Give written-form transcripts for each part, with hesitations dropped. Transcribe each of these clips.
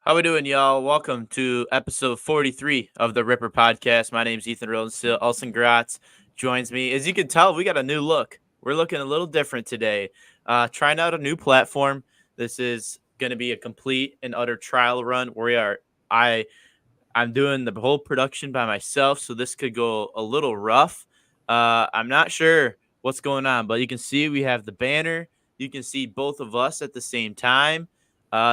How we doing, y'all? Welcome to episode 43 of the Ripper podcast. My name's Ethan Rosenstiel. Elson Gratz joins me. As you can tell, we got a new look. We're looking a little different today. Trying out a new platform. This is going to be a complete and utter trial run. I'm doing the whole production by myself, so this could go a little rough. I'm not sure what's going on, but you can see we have the banner. You can see both of us at the same time.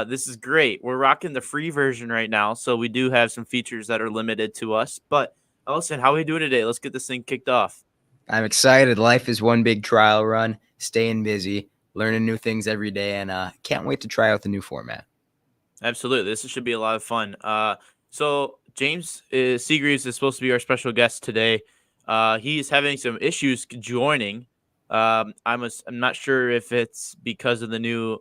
This is great. We're rocking the free version right now, so we do have some features that are limited to us. But Ellison, how are we doing today? Let's get this thing kicked off. I'm excited. Life is one big trial run, staying busy, learning new things every day, and can't wait to try out the new format. Absolutely. This should be a lot of fun. So James Seagreaves is supposed to be our special guest today. He's having some issues joining. I'm not sure if it's because of the new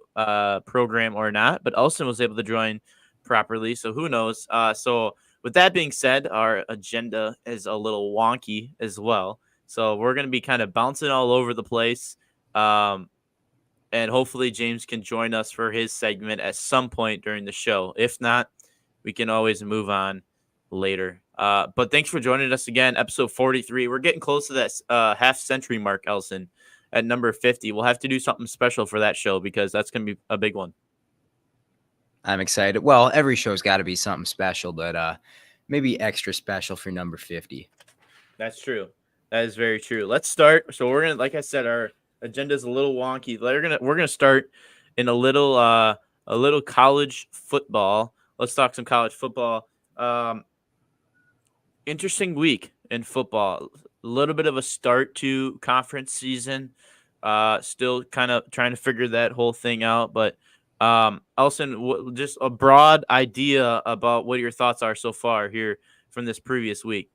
program or not, but Elson was able to join properly, so who knows? So with that being said, our agenda is a little wonky as well. So we're going to be kind of bouncing all over the place. And hopefully James can join us for his segment at some point during the show. If not, we can always move on later. But thanks for joining us again, episode 43. We're getting close to that half century mark, Elson, at number 50. We'll have to do something special for that show because that's going to be a big one. I'm excited. Well, every show's got to be something special, but maybe extra special for number 50. That's true. That is very true. Let's start. So we're going to, like I said, our agenda is a little wonky. We're gonna start in a little college football. Let's talk some college football. Interesting week in football. A little bit of a start to conference season. Still kind of trying to figure that whole thing out. But Elson, just a broad idea about what your thoughts are so far here from this previous week.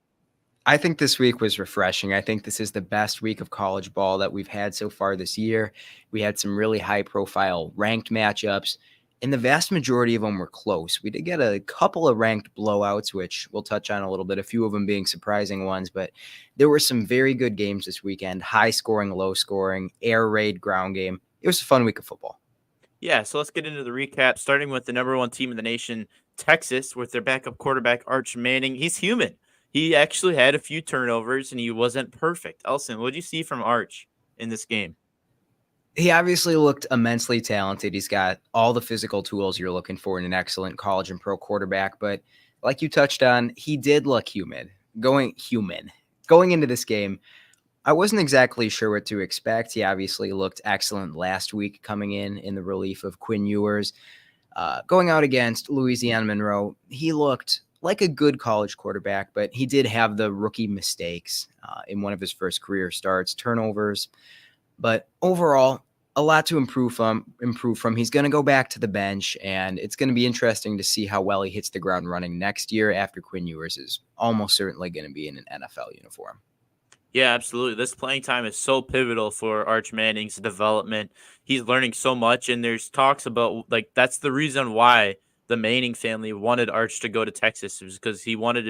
I think this week was refreshing. I think this is the best week of college ball that we've had so far this year. We had some really high-profile ranked matchups, and the vast majority of them were close. We did get a couple of ranked blowouts, which we'll touch on a little bit, a few of them being surprising ones, but there were some very good games this weekend, high-scoring, low-scoring, air raid, ground game. It was a fun week of football. Yeah, so let's get into the recap, starting with the number one team in the nation, Texas, with their backup quarterback, Arch Manning. He's human. He actually had a few turnovers, and he wasn't perfect. Elson, what did you see from Arch in this game? He obviously looked immensely talented. He's got all the physical tools you're looking for in an excellent college and pro quarterback. But like you touched on, he did look human. Going into this game, I wasn't exactly sure what to expect. He obviously looked excellent last week coming in the relief of Quinn Ewers. Going out against Louisiana Monroe, he looked like a good college quarterback, but he did have the rookie mistakes in one of his first career starts, turnovers. But overall, a lot to improve from. He's going to go back to the bench, and it's going to be interesting to see how well he hits the ground running next year after Quinn Ewers is almost certainly going to be in an NFL uniform. Yeah, absolutely. This playing time is so pivotal for Arch Manning's development. He's learning so much, and there's talks about, like, that's the reason why the Manning family wanted Arch to go to Texas, was because they wanted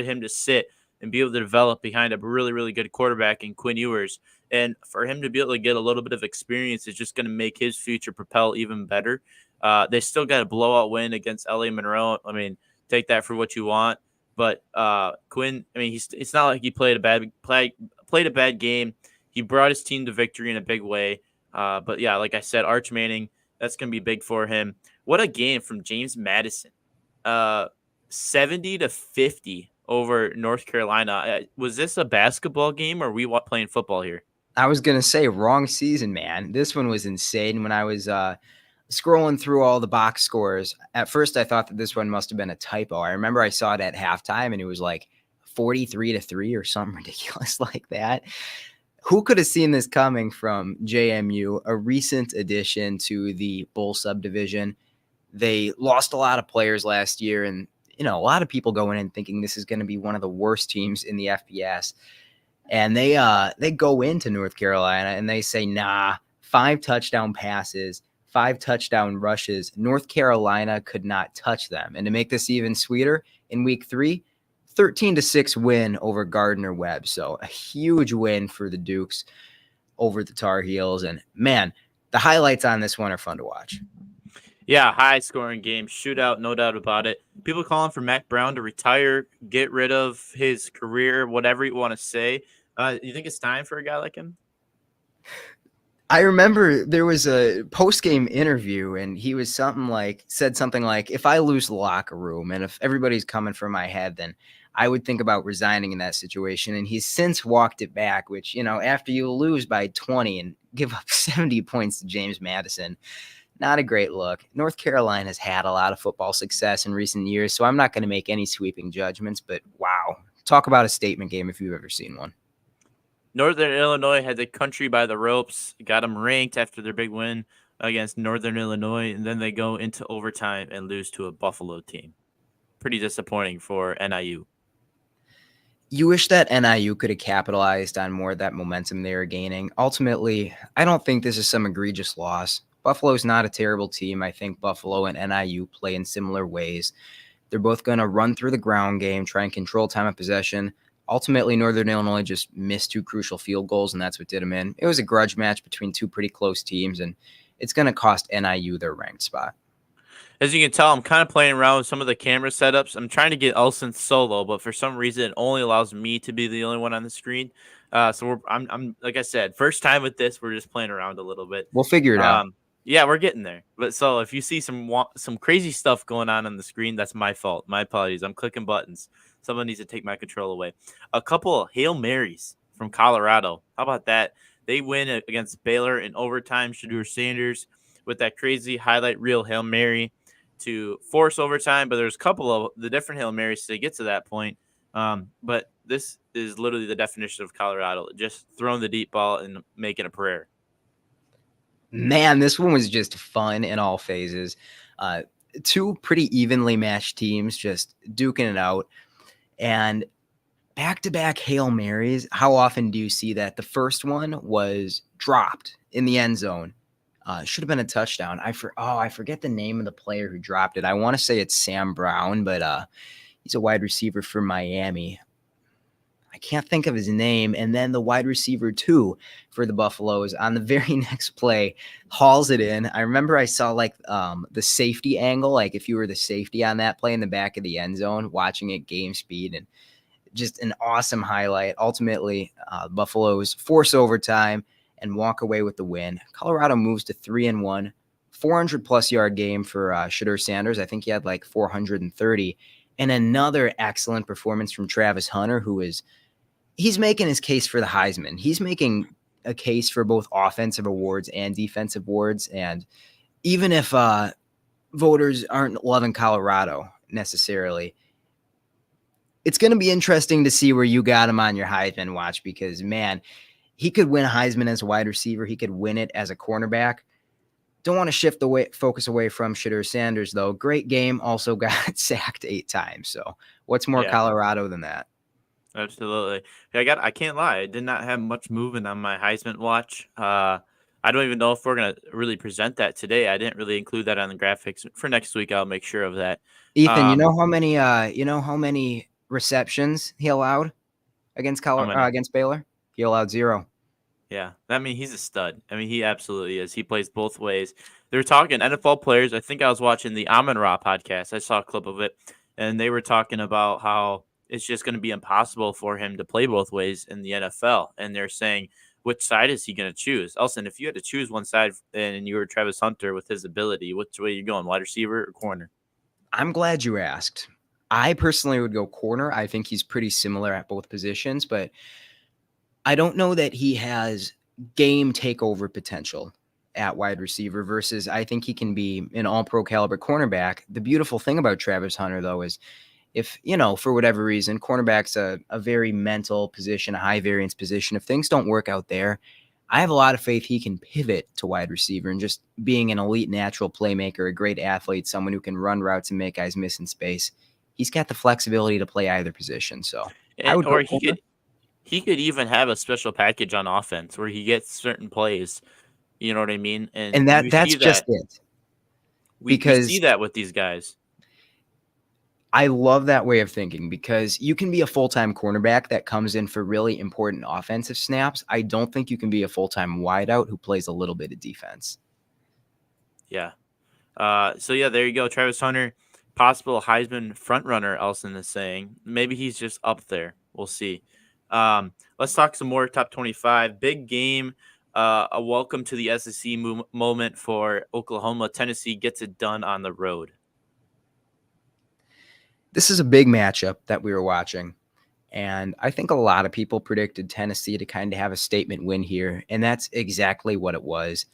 him to sit and be able to develop behind a really, really good quarterback in Quinn Ewers. And for him to be able to get a little bit of experience is just going to make his future propel even better. They still got a blowout win against LA Monroe. I mean, take that for what you want. But Quinn, I mean, it's not like he played a bad game. He brought his team to victory in a big way. But yeah, like I said, Arch Manning, that's going to be big for him. What a game from James Madison. 70-50 over North Carolina. Was this a basketball game, or are we playing football here? I was going to say wrong season, man. This one was insane. When I was scrolling through all the box scores, at first I thought that this one must have been a typo. I remember I saw it at halftime, and it was like 43-3 or something ridiculous like that. Who could have seen this coming from JMU, a recent addition to the Bull subdivision? They lost a lot of players last year, and a lot of people going in thinking this is going to be one of the worst teams in the FBS. And they go into North Carolina and they say, nah, 5 touchdown passes, 5 touchdown rushes. North Carolina could not touch them. And to make this even sweeter, in week 3, 13-6 win over Gardner-Webb. So a huge win for the Dukes over the Tar Heels. And man, the highlights on this one are fun to watch. Yeah, high scoring game, shootout, no doubt about it. People calling for Mac Brown to retire, get rid of his career, whatever you want to say. You think it's time for a guy like him? I remember there was a post-game interview and he was said something like, if I lose the locker room and if everybody's coming for my head, then I would think about resigning in that situation. And he's since walked it back, which, after you lose by 20 and give up 70 points to James Madison, not a great look. North Carolina has had a lot of football success in recent years, so I'm not going to make any sweeping judgments, but wow. Talk about a statement game if you've ever seen one. Northern Illinois had the country by the ropes, got them ranked after their big win against Northern Illinois, and then they go into overtime and lose to a Buffalo team. Pretty disappointing for NIU. You wish that NIU could have capitalized on more of that momentum they were gaining. Ultimately, I don't think this is some egregious loss. Buffalo's not a terrible team. I think Buffalo and NIU play in similar ways. They're both going to run through the ground game, try and control time of possession. Ultimately, Northern Illinois just missed two crucial field goals, and that's what did them in. It was a grudge match between two pretty close teams, and it's going to cost NIU their ranked spot. As you can tell, I'm kind of playing around with some of the camera setups. I'm trying to get Elson solo, but for some reason, it only allows me to be the only one on the screen. I'm like I said, first time with this. We're just playing around a little bit. We'll figure it out. Yeah, we're getting there. But so if you see some crazy stuff going on the screen, that's my fault. My apologies. I'm clicking buttons. Someone needs to take my control away. A couple of Hail Marys from Colorado. How about that? They win against Baylor in overtime. Shedeur Sanders with that crazy highlight reel Hail Mary to force overtime. But there's a couple of the different Hail Marys to get to that point. But this is literally the definition of Colorado. Just throwing the deep ball and making a prayer. Man, this one was just fun in all phases. Two pretty evenly matched teams just duking it out. And back-to-back Hail Marys, how often do you see that? The first one was dropped in the end zone. Should have been a touchdown. I forget the name of the player who dropped it. I want to say it's Sam Brown, but he's a wide receiver for Miami. I can't think of his name. And then the wide receiver 2 for the Buffaloes on the very next play hauls it in. I remember I saw the safety angle, like if you were the safety on that play in the back of the end zone, watching it game speed, and just an awesome highlight. Ultimately, Buffaloes force overtime and walk away with the win. Colorado moves to 3-1, 400-plus yard game for Shedeur Sanders. I think he had 430. And another excellent performance from Travis Hunter, he's making his case for the Heisman. He's making a case for both offensive awards and defensive awards. And even if voters aren't loving Colorado necessarily, it's going to be interesting to see where you got him on your Heisman watch, because, man, he could win a Heisman as a wide receiver. He could win it as a cornerback. Don't want to shift the focus away from Shedeur Sanders, though. Great game. Also got sacked 8 times. So what's more Colorado than that? Absolutely. I can't lie. I did not have much movement on my Heisman watch. I don't even know if we're gonna really present that today. I didn't really include that on the graphics for next week. I'll make sure of that. Ethan, you know how many receptions he allowed against against Baylor? He allowed 0. Yeah, I mean, he's a stud. I mean, he absolutely is. He plays both ways. They're talking NFL players. I think I was watching the Amon Ra podcast. I saw a clip of it, and they were talking about how it's just going to be impossible for him to play both ways in the NFL. And they're saying, which side is he going to choose? Elson, if you had to choose one side and you were Travis Hunter with his ability, which way are you going, wide receiver or corner? I'm glad you asked. I personally would go corner. I think he's pretty similar at both positions, but I don't know that he has game takeover potential at wide receiver versus I think he can be an all-pro caliber cornerback. The beautiful thing about Travis Hunter, though, is if, for whatever reason, cornerback's a very mental position, a high variance position. If things don't work out there, I have a lot of faith he can pivot to wide receiver and just being an elite natural playmaker, a great athlete, someone who can run routes and make guys miss in space. He's got the flexibility to play either position. So I would go corner. He could even have a special package on offense where he gets certain plays. You know what I mean? And that's just it. We see that with these guys. I love that way of thinking because you can be a full-time cornerback that comes in for really important offensive snaps. I don't think you can be a full-time wideout who plays a little bit of defense. Yeah. So yeah, there you go. Travis Hunter, possible Heisman frontrunner. Elson is saying maybe he's just up there. We'll see. Let's talk some more top 25 big game. A welcome to the SEC moment for Oklahoma. Tennessee gets it done on the road. This is a big matchup that we were watching. And I think a lot of people predicted Tennessee to kind of have a statement win here. And that's exactly what it was.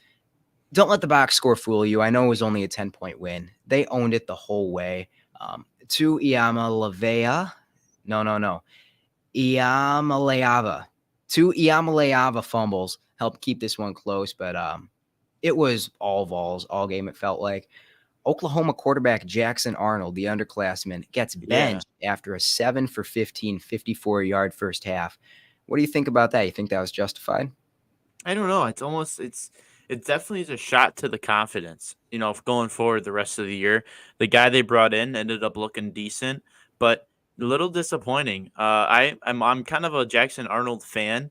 Don't let the box score fool you. I know it was only a 10-point win. They owned it the whole way. To Iamaleava. No. Iamaleava. Two Iamaleava fumbles helped keep this one close, but it was all Vols all game, it felt like. Oklahoma quarterback Jackson Arnold, the underclassman, gets Yeah. benched after a 7 for 15, 54-yard first half. What do you think about that? You think that was justified? I don't know. It definitely is a shot to the confidence, going forward the rest of the year. The guy they brought in ended up looking decent, but a little disappointing. I'm kind of a Jackson Arnold fan.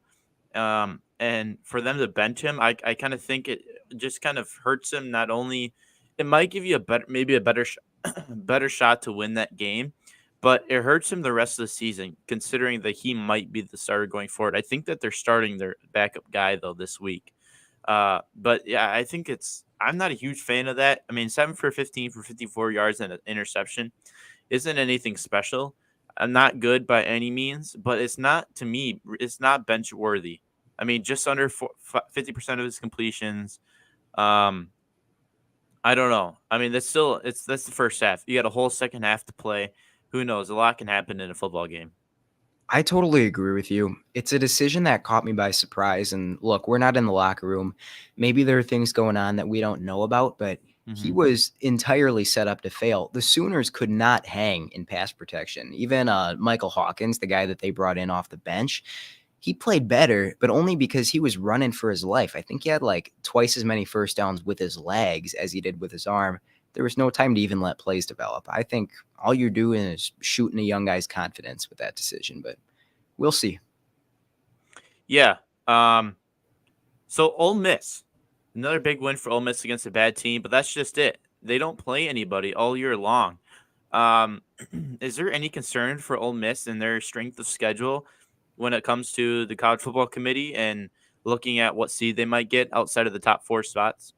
And for them to bench him, I kind of think it just kind of hurts him. Not only it might give you maybe a better better shot to win that game, but it hurts him the rest of the season, considering that he might be the starter going forward. I think that they're starting their backup guy though this week. But yeah, I think I'm not a huge fan of that. I mean, 7 for 15 for 54 yards and an interception isn't anything special. Not good by any means, but it's not, to me, it's not bench worthy. I mean, just under 50% of his completions. Um, I don't know. I mean, that's the first half. You got a whole second half to play. Who knows? A lot can happen in a football game. I totally agree with you. It's a decision that caught me by surprise. And look, we're not in the locker room. Maybe there are things going on that we don't know about, but he Hmm. was entirely set up to fail. The Sooners could not hang in pass protection. Even Michael Hawkins, the guy that they brought in off the bench, he played better, but only because he was running for his life. I think he had like twice as many first downs with his legs as he did with his arm. There was no time to even let plays develop. I think all you're doing is shooting a young guy's confidence with that decision, but we'll see. Yeah. So Ole Miss, another big win for Ole Miss against a bad team, but that's just it. They don't play anybody all year long. Um, is there any concern for Ole Miss and their strength of schedule when it comes to the college football committee and looking at what seed they might get outside of the top four spots?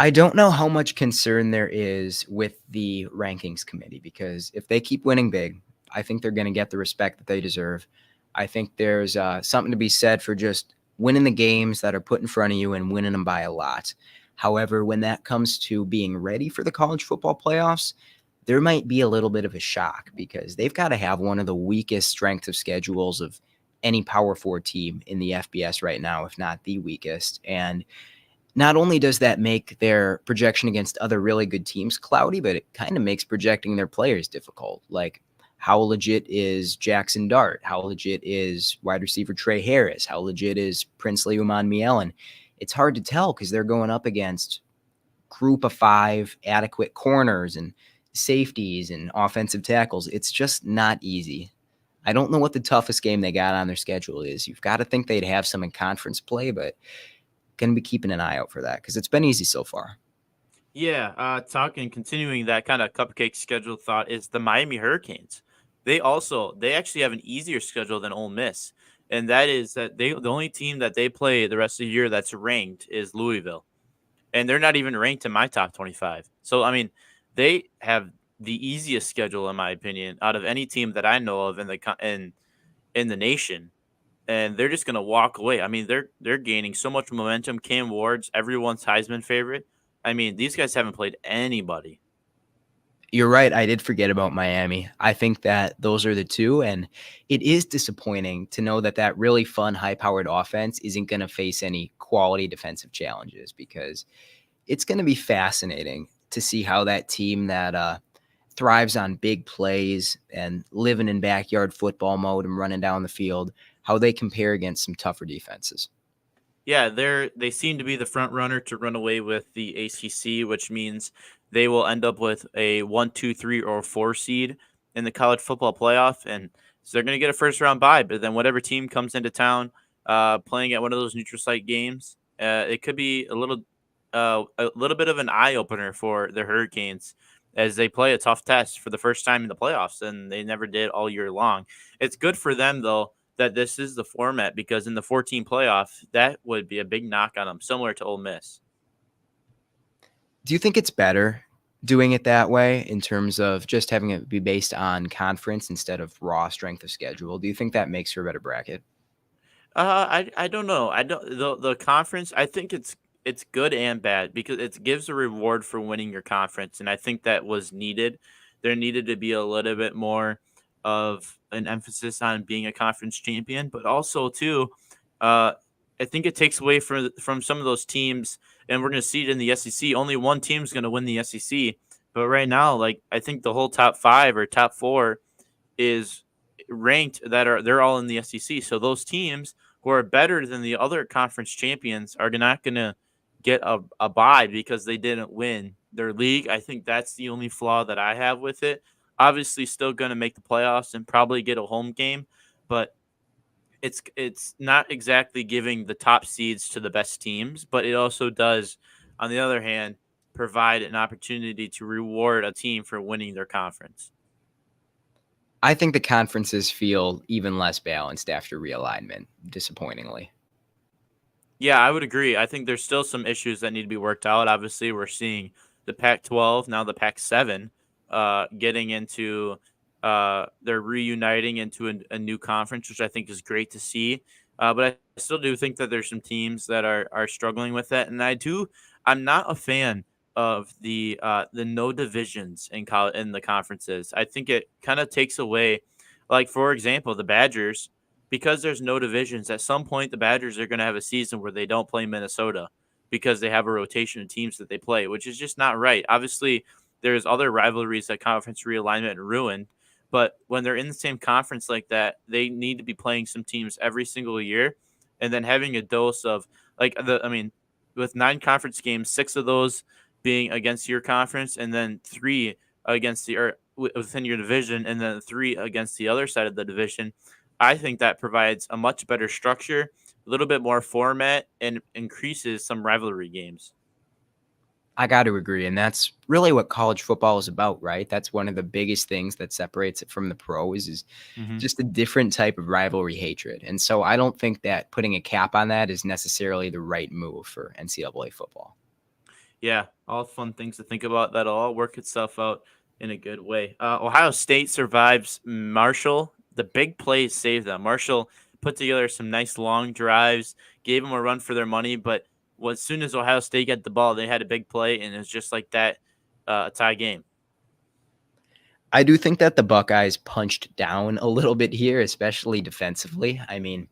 I don't know how much concern there is with the rankings committee because if they keep winning big, I think they're going to get the respect that they deserve. I think there's something to be said for just winning the games that are put in front of you and winning them by a lot. However, when that comes to being ready for the college football playoffs, there might be a little bit of a shock because they've got to have one of the weakest strengths of schedules of any Power Four team in the FBS right now, if not the weakest. And not only does that make their projection against other really good teams cloudy, but it kind of makes projecting their players difficult. Like, how legit is Jackson Dart? How legit is wide receiver Trey Harris? How legit is Princely Uman Mielen? It's hard to tell because they're going up against group of five adequate corners and safeties and offensive tackles. It's just not easy. I don't know what the toughest game they got on their schedule is. You've got to think they'd have some in conference play, but going to be keeping an eye out for that because it's been easy so far. Yeah, continuing that kind of cupcake schedule thought is the Miami Hurricanes. They actually have an easier schedule than Ole Miss, and that is that the only team that they play the rest of the year that's ranked is Louisville, and they're not even ranked in my top 25. So I mean, they have the easiest schedule in my opinion out of any team that I know of in the nation, and they're just gonna walk away. I mean, they're gaining so much momentum. Cam Ward's everyone's Heisman favorite. I mean, these guys haven't played anybody. You're right. I did forget about Miami. I think that those are the two. And it is disappointing to know that that really fun, high powered offense isn't going to face any quality defensive challenges because it's going to be fascinating to see how that team that thrives on big plays and living in backyard football mode and running down the field, how they compare against some tougher defenses. Yeah, they seem to be the front runner to run away with the ACC, which means they will end up with a 1, 2, 3, or 4 seed in the college football playoff, and so they're going to get a first round bye. But then whatever team comes into town, playing at one of those neutral site games, it could be a little. a little bit of an eye opener for the Hurricanes as they play a tough test for the first time in the playoffs, and they never did all year long. It's good for them though that this is the format because in the 14 playoff, that would be a big knock on them, similar to Ole Miss. Do you think it's better doing it that way in terms of just having it be based on conference instead of raw strength of schedule? Do you think that makes for a better bracket? I don't know. I don't the conference. I think it's good and bad because it gives a reward for winning your conference, and I think that was needed. There needed to be a little bit more of an emphasis on being a conference champion, but also too, uh, I think it takes away from some of those teams, and we're going to see it in the SEC. Only one team's going to win the SEC, but right now, like I think the whole top five or top four is ranked they're all in the SEC. So those teams who are better than the other conference champions are not going to get a bye because they didn't win their league. I think that's the only flaw that I have with it. Obviously, still going to make the playoffs and probably get a home game, but it's not exactly giving the top seeds to the best teams. But it also does, on the other hand, provide an opportunity to reward a team for winning their conference. I think the conferences feel even less balanced after realignment, disappointingly. Yeah, I would agree. I think there's still some issues that need to be worked out. Obviously, we're seeing the Pac-12, now the Pac-7, getting into they're reuniting into a new conference, which I think is great to see. But I still do think that there's some teams that are struggling with that, and I'm not a fan of the no divisions in the conferences. I think it kind of takes away, like for example, the Badgers because there's no divisions, at some point the Badgers are going to have a season where they don't play Minnesota because they have a rotation of teams that they play, which is just not right. Obviously, there's other rivalries that conference realignment ruined, but when they're in the same conference like that, they need to be playing some teams every single year and then having a dose of with 9 conference games, 6 of those being against your conference and then 3 against within your division and then 3 against the other side of the division. I think that provides a much better structure, a little bit more format, and increases some rivalry games. I got to agree. And that's really what college football is about, right? That's one of the biggest things that separates it from the pros is Hmm. just a different type of rivalry hatred. And so I don't think that putting a cap on that is necessarily the right move for NCAA football. Yeah, all fun things to think about. That'll all work itself out in a good way. Ohio State survives Marshall. The big plays saved them. Marshall put together some nice long drives, gave them a run for their money, but as soon as Ohio State got the ball, they had a big play, and it's just like that, a tie game. I do think that the Buckeyes punched down a little bit here, especially defensively. I mean,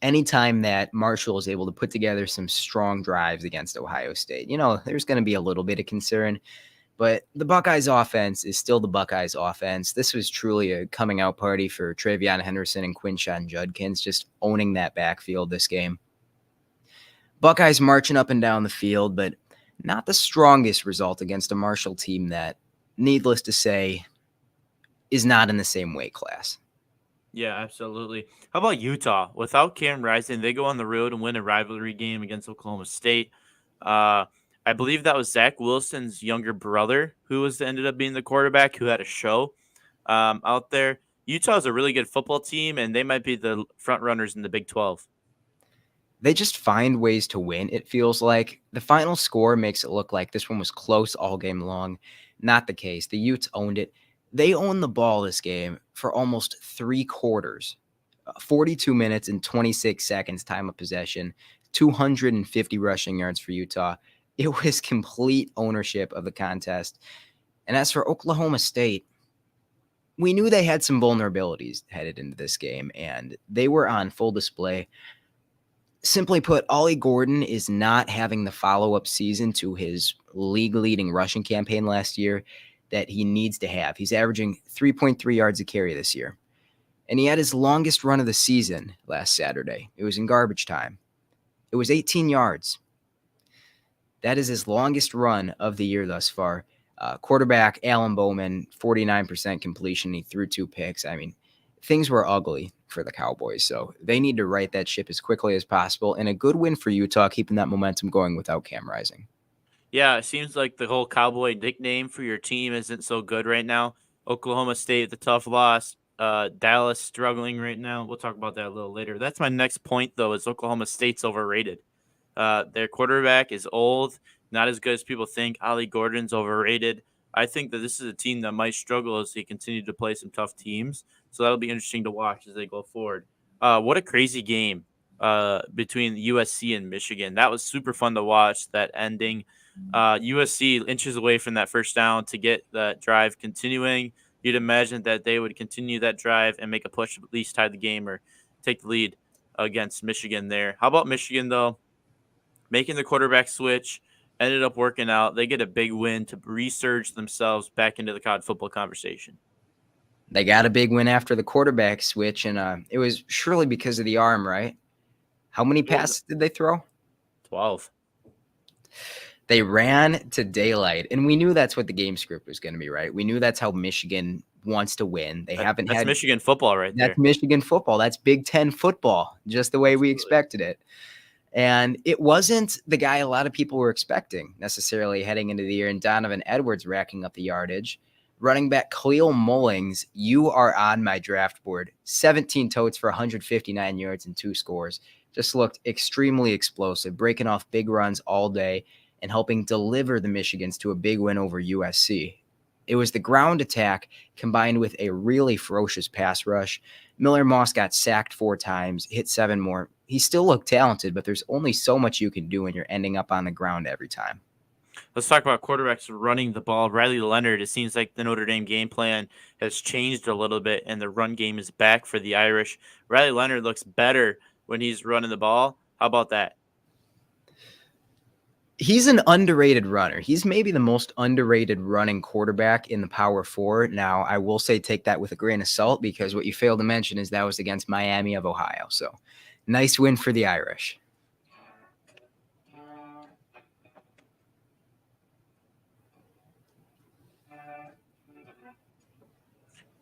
anytime that Marshall is able to put together some strong drives against Ohio State, there's going to be a little bit of concern. But the Buckeyes offense is still the Buckeyes offense. This was truly a coming out party for Travion Henderson and Quinshon Judkins, just owning that backfield this game. Buckeyes marching up and down the field, but not the strongest result against a Marshall team that, needless to say, is not in the same weight class. Yeah, absolutely. How about Utah? Without Cam Rising, they go on the road and win a rivalry game against Oklahoma State. Uh, I believe that was Zach Wilson's younger brother who ended up being the quarterback who had a show out there. Utah is a really good football team, and they might be the front runners in the Big 12. They just find ways to win, it feels like. The final score makes it look like this one was close all game long. Not the case. The Utes owned it. They owned the ball this game for almost 3 quarters. 42 minutes and 26 seconds time of possession, 250 rushing yards for Utah. It was complete ownership of the contest. And as for Oklahoma State, we knew they had some vulnerabilities headed into this game, and they were on full display. Simply put, Ollie Gordon is not having the follow-up season to his league-leading rushing campaign last year that he needs to have. He's averaging 3.3 yards a carry this year. And he had his longest run of the season last Saturday. It was in garbage time. It was 18 yards. That is his longest run of the year thus far. Quarterback Alan Bowman, 49% completion. He threw 2 picks. I mean, things were ugly for the Cowboys. So they need to right that ship as quickly as possible. And a good win for Utah, keeping that momentum going without Cam Rising. Yeah, it seems like the whole Cowboy nickname for your team isn't so good right now. Oklahoma State, the tough loss. Dallas struggling right now. We'll talk about that a little later. That's my next point, though, is Oklahoma State's overrated. Their quarterback is old, not as good as people think. Ollie Gordon's overrated. I think that this is a team that might struggle as they continue to play some tough teams. So that'll be interesting to watch as they go forward. What a crazy game between USC and Michigan. That was super fun to watch, that ending. USC inches away from that first down to get that drive continuing. You'd imagine that they would continue that drive and make a push to at least tie the game or take the lead against Michigan there. How about Michigan, though? Making the quarterback switch ended up working out. They get a big win to resurge themselves back into the college football conversation. They got a big win after the quarterback switch, and it was surely because of the arm, right? How many passes did they throw? 12. They ran to daylight, and we knew that's what the game script was going to be, right? We knew that's how Michigan wants to win. That's Michigan football right there. That's Michigan football. That's Big Ten football, just the way we expected it. And it wasn't the guy a lot of people were expecting necessarily heading into the year, and Donovan Edwards racking up the yardage. Running back Khalil Mullings, you are on my draft board. 17 totes for 159 yards and 2 scores. Just looked extremely explosive, breaking off big runs all day and helping deliver the Michigans to a big win over USC. It was the ground attack combined with a really ferocious pass rush. Miller Moss got sacked 4 times, hit 7 more. He still looked talented, but there's only so much you can do when you're ending up on the ground every time. Let's talk about quarterbacks running the ball. Riley Leonard, it seems like the Notre Dame game plan has changed a little bit, and the run game is back for the Irish. Riley Leonard looks better when he's running the ball. How about that? He's an underrated runner. He's maybe the most underrated running quarterback in the Power Four. Now, I will say take that with a grain of salt because what you failed to mention is that was against Miami of Ohio. So, nice win for the Irish.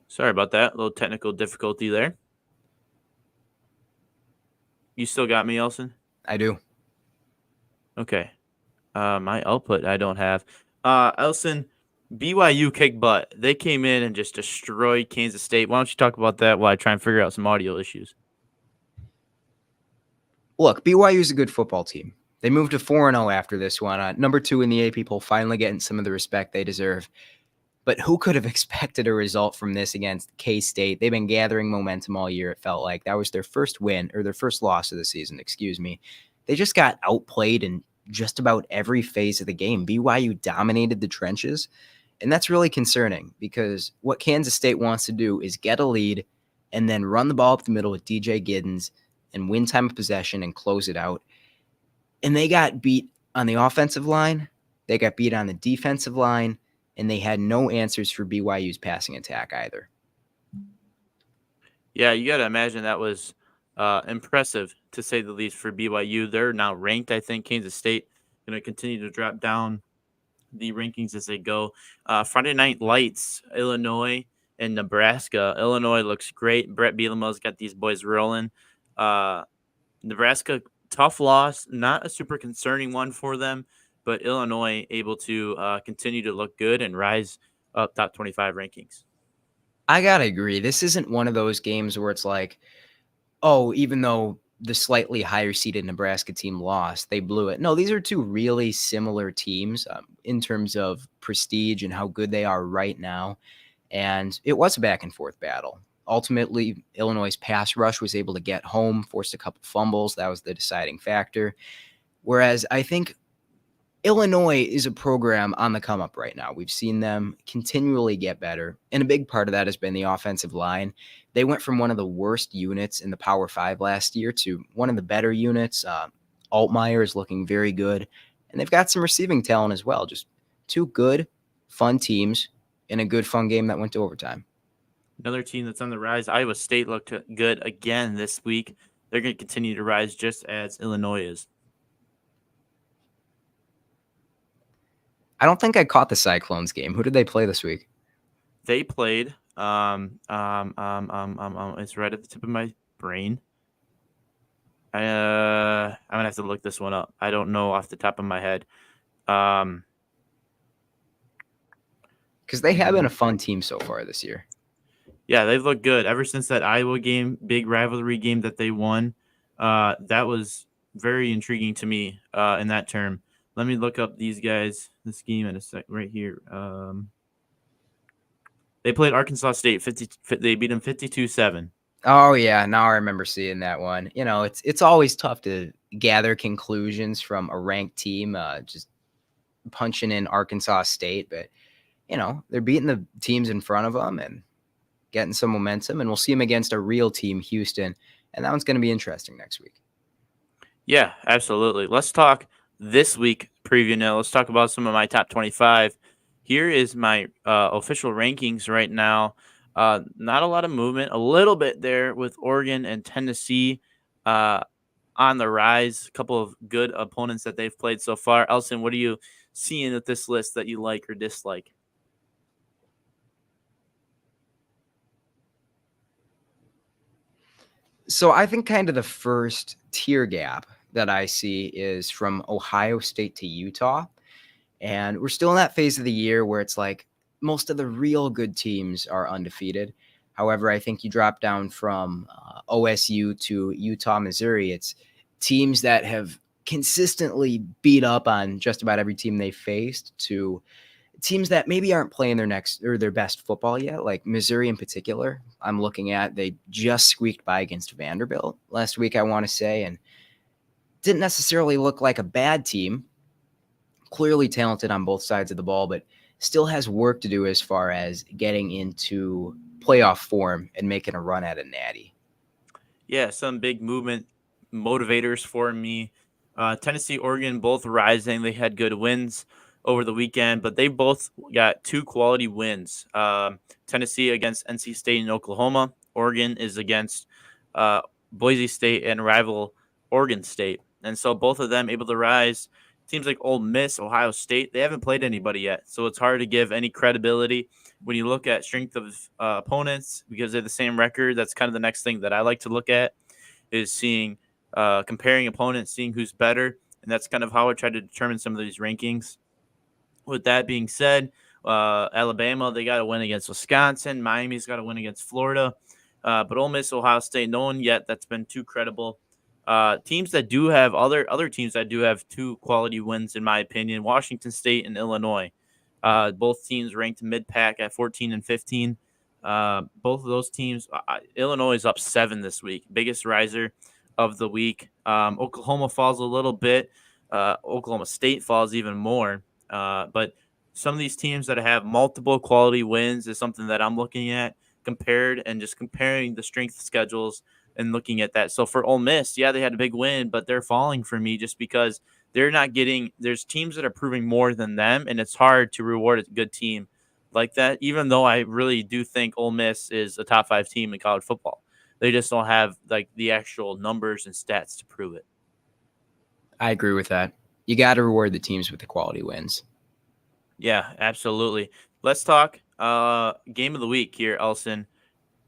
Sorry about that. A little technical difficulty there. You still got me, Elson? I do. Okay. My output I don't have. Elson, BYU kicked butt. They came in and just destroyed Kansas State. Why don't you talk about that while I try and figure out some audio issues? Look, BYU is a good football team. They moved to 4-0 after this one. Number 2 in the AP poll, finally getting some of the respect they deserve. But who could have expected a result from this against K-State? They've been gathering momentum all year, it felt like. That was their first win, or their first loss of the season, excuse me. They just got outplayed in just about every phase of the game. BYU dominated the trenches, and that's really concerning because what Kansas State wants to do is get a lead and then run the ball up the middle with DJ Giddens and win time of possession and close it out. And they got beat on the offensive line. They got beat on the defensive line. And they had no answers for BYU's passing attack either. Yeah, you got to imagine that was impressive, to say the least, for BYU. They're now ranked, I think. Kansas State going to continue to drop down the rankings as they go. Friday Night Lights, Illinois and Nebraska. Illinois looks great. Brett Bielema's got these boys rolling. Nebraska, tough loss, not a super concerning one for them. But Illinois able to continue to look good and rise up top 25 rankings. I got to agree. This isn't one of those games where it's like, oh, even though the slightly higher seeded Nebraska team lost, they blew it. No, these are 2 really similar teams in terms of prestige and how good they are right now. And it was a back and forth battle. Ultimately, Illinois' pass rush was able to get home, forced a couple fumbles. That was the deciding factor. Whereas I think Illinois is a program on the come up right now. We've seen them continually get better, and a big part of that has been the offensive line. They went from one of the worst units in the Power 5 last year to one of the better units. Altmaier is looking very good, and they've got some receiving talent as well. Just 2 good, fun teams in a good, fun game that went to overtime. Another team that's on the rise, Iowa State, looked good again this week. They're going to continue to rise just as Illinois is. I don't think I caught the Cyclones game. Who did they play this week? They played It's right at the tip of my brain. I'm gonna have to look this one up. I don't know off the top of my head. Um, Because they have been a fun team so far this year. yeah, they've looked good ever since that Iowa game, big rivalry game that they won. That was very intriguing to me in that term. Let me look up these guys, this game in a sec, right here. They played Arkansas State. They beat them 52-7. Oh yeah, now I remember seeing that one. You know, it's always tough to gather conclusions from a ranked team just punching in Arkansas State, but you know, they're beating the teams in front of them and getting some momentum, and we'll see them against a real team, Houston, and that one's going to be interesting next week. Yeah, absolutely. Let's talk this week preview now. Let's talk about some of my top 25. Here is my official rankings right now. Not a lot of movement, a little bit there with Oregon and Tennessee uh, on the rise. A couple of good opponents that they've played so far. Elson, what are you seeing with this list that you like or dislike? So I think kind of the first tier gap that I see is from Ohio State to Utah. And we're still in that phase of the year where it's like most of the real good teams are undefeated. However, I think you drop down from OSU to Utah, Missouri. It's teams that have consistently beat up on just about every team they faced to teams that maybe aren't playing their next or their best football yet, like Missouri in particular. I'm looking at they just squeaked by against Vanderbilt last week, I want to say, and didn't necessarily look like a bad team. Clearly talented on both sides of the ball, but still has work to do as far as getting into playoff form and making a run at a natty. Yeah, some big movement motivators for me. Tennessee, Oregon, both rising. They had good wins over the weekend, but they both got two quality wins. Tennessee against NC State and Oklahoma. Oregon is against Boise State and rival Oregon State. And so both of them able to rise. Teams like Ole Miss, Ohio State, they haven't played anybody yet. So it's hard to give any credibility when you look at strength of opponents because they're the same record. That's kind of the next thing that I like to look at is seeing comparing opponents, seeing who's better. And that's kind of how I try to determine some of these rankings. With that being said, Alabama, they got to win against Wisconsin. Miami's got to win against Florida. But Ole Miss, Ohio State, no one yet that's been too credible. Teams that do have other teams that do have two quality wins, in my opinion, Washington State and Illinois. Both teams ranked mid-pack at 14 and 15. Both of those teams, Illinois is up 7 this week, biggest riser of the week. Oklahoma falls a little bit. Oklahoma State falls even more. But some of these teams that have multiple quality wins is something that I'm looking at compared and just comparing the strength schedules and looking at that. So for Ole Miss, yeah, they had a big win, but they're falling for me just because they're not getting – there's teams that are proving more than them, and it's hard to reward a good team like that, even though I really do think Ole Miss is a top 5 team in college football. They just don't have like the actual numbers and stats to prove it. I agree with that. You got to reward the teams with the quality wins. Yeah, absolutely. Let's talk game of the week here, Elson.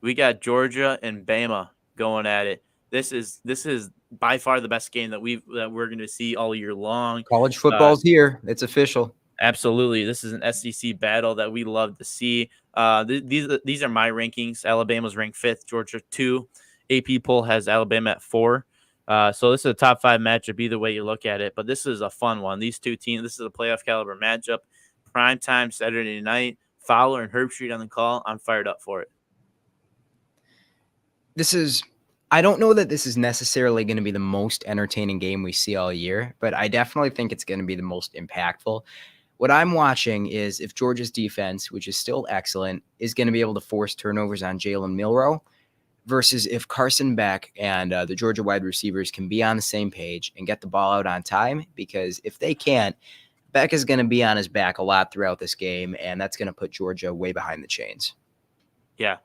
We got Georgia and Bama going at it. This is by far the best game that we're going to see all year long. College football's here. It's official. Absolutely. This is an SEC battle that we love to see. These are my rankings. Alabama's ranked 5th, Georgia 2. AP poll has Alabama at 4. So this is a top 5 matchup either way you look at it, but this is a fun one. These two teams, this is a playoff caliber matchup. Prime time Saturday night. Fowler and Herbstreit on the call. I'm fired up for it. I don't know that this is necessarily going to be the most entertaining game we see all year, but I definitely think it's going to be the most impactful. What I'm watching is if Georgia's defense, which is still excellent, is going to be able to force turnovers on Jalen Milroe versus if Carson Beck and the Georgia wide receivers can be on the same page and get the ball out on time, because if they can't, Beck is going to be on his back a lot throughout this game, and that's going to put Georgia way behind the chains. Yeah.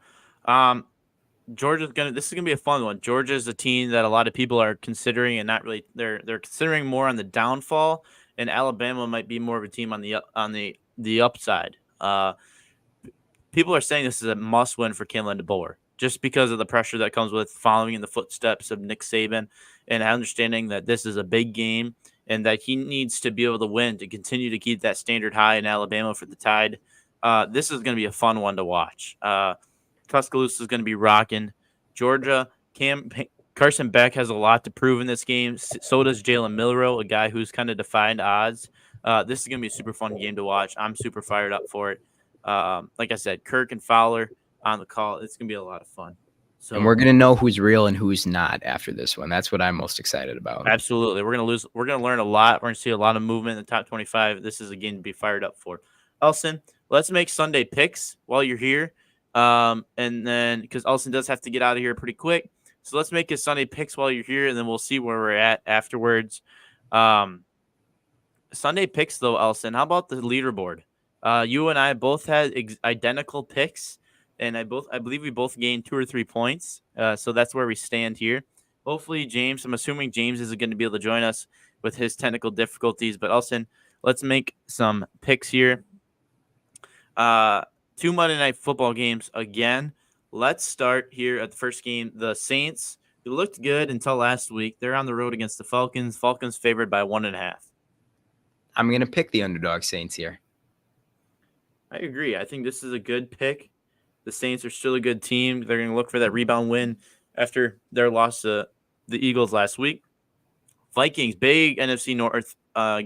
This is gonna be a fun one. Georgia's a team that a lot of people are considering and not really they're considering more on the downfall, and Alabama might be more of a team on the upside. people are saying this is a must win for Kalen DeBoer just because of the pressure that comes with following in the footsteps of Nick Saban and understanding that this is a big game and that he needs to be able to win to continue to keep that standard high in Alabama for the Tide. This is going to be a fun one to watch. Tuscaloosa is going to be rocking. Georgia, Carson Beck has a lot to prove in this game. So does Jalen Milroe, a guy who's kind of defied odds. This is going to be a super fun game to watch. I'm super fired up for it. Like I said, Kirk and Fowler on the call. It's going to be a lot of fun. So, and we're going to know who's real and who's not after this one. That's what I'm most excited about. Absolutely. We're going to learn a lot. We're going to see a lot of movement in the top 25. This is a game to be fired up for. Elson, let's make Sunday picks while you're here. And then, because Elson does have to get out of here pretty quick. So let's make his Sunday picks while you're here, and then we'll see where we're at afterwards. Sunday picks, though, Elson, how about the leaderboard? You and I both had identical picks, and I believe we both gained 2 or 3 points. So that's where we stand here. Hopefully, James, I'm assuming James isn't going to be able to join us with his technical difficulties. But Elson, let's make some picks here. 2 Monday Night Football games again. Let's start here at the first game. The Saints, who looked good until last week, they're on the road against the Falcons. Falcons favored by 1.5. I'm going to pick the underdog Saints here. I agree. I think this is a good pick. The Saints are still a good team. They're going to look for that rebound win after their loss to the Eagles last week. Vikings, big NFC North